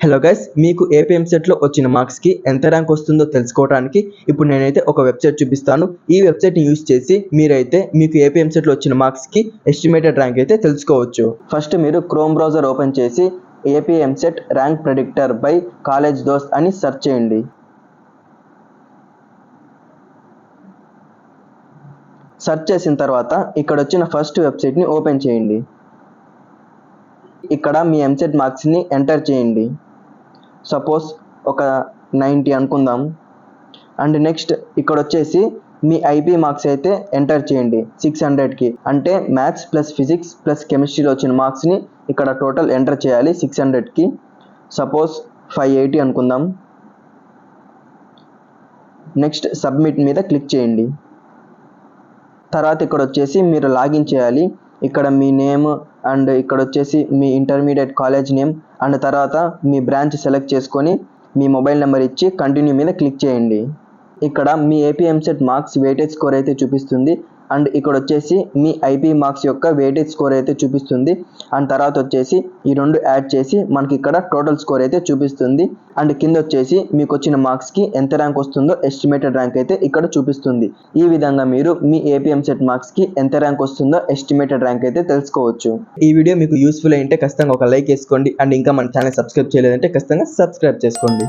Hello guys, మీకు ఏపీఎంసెట్లో వచ్చిన మార్క్స్కి ఎంత ర్యాంక్ వస్తుందో తెలుసుకోవడానికి ఇప్పుడు నేనైతే ఒక వెబ్సైట్ చూపిస్తాను. ఈ వెబ్సైట్ని యూజ్ చేసి మీరైతే మీకు ఏపీఎంసెట్లో వచ్చిన మార్క్స్కి ఎస్టిమేటెడ్ ర్యాంక్ అయితే తెలుసుకోవచ్చు. ఫస్ట్ మీరు క్రోమ్ బ్రౌజర్ ఓపెన్ చేసి AP EAMCET rank predictor by college దోస్త్ అని సెర్చ్ చేయండి. సెర్చ్ చేసిన తర్వాత ఇక్కడ వచ్చిన ఫస్ట్ వెబ్సైట్ని ఓపెన్ చేయండి. ఇక్కడ మీ ఎంసెట్ మార్క్స్ని ఎంటర్ చేయండి. సపోజ్ ఒక 90 అనుకుందాం. అండ్ నెక్స్ట్ ఇక్కడ వచ్చేసి మీ ఐపీ మార్క్స్ అయితే ఎంటర్ చేయండి 600కి. అంటే మ్యాథ్స్ ప్లస్ ఫిజిక్స్ ప్లస్ కెమిస్ట్రీలో వచ్చిన మార్క్స్ని ఇక్కడ టోటల్ ఎంటర్ చేయాలి 600కి. సపోజ్ 580 అనుకుందాం. నెక్స్ట్ సబ్మిట్ మీద క్లిక్ చేయండి. తర్వాత ఇక్కడ వచ్చేసి మీరు లాగిన్ చేయాలి. ఇక్కడ మీ నేమ్ అండ్ ఇక్కడ వచ్చేసి మీ ఇంటర్మీడియట్ కాలేజ్ నేమ్ అండ్ తర్వాత మీ బ్రాంచ్ సెలెక్ట్ చేసుకొని మీ మొబైల్ నెంబర్ ఇచ్చి కంటిన్యూ మీద క్లిక్ చేయండి. ఇక్కడ మీ ఏపీఎంసెట్ మార్క్స్ వెయిటేజ్ స్కోర్ అయితే చూపిస్తుంది. అండ్ ఇక్కడ వచ్చేసి మీ ఐపీ మార్క్స్ యొక్క వెయిటేజ్ స్కోర్ అయితే చూపిస్తుంది. అండ్ తర్వాత వచ్చేసి ఈ రెండు యాడ్ చేసి మనకి ఇక్కడ టోటల్ స్కోర్ అయితే చూపిస్తుంది. అండ్ కింద వచ్చేసి మీకు వచ్చిన మార్క్స్కి ఎంత ర్యాంక్ వస్తుందో ఎస్టిమేటెడ్ ర్యాంక్ అయితే ఇక్కడ చూపిస్తుంది. ఈ విధంగా మీరు మీ ఏపీఎంసెట్ మార్క్స్కి ఎంత ర్యాంక్ వస్తుందో ఎస్టిమేటెడ్ ర్యాంక్ అయితే తెలుసుకోవచ్చు. ఈ వీడియో మీకు యూస్ఫుల్ అయితే ఖచ్చితంగా ఒక లైక్ వేసుకోండి. అండ్ ఇంకా మన ఛానల్ సబ్స్క్రైబ్ చేయలేదంటే ఖచ్చితంగా సబ్స్క్రైబ్ చేసుకోండి.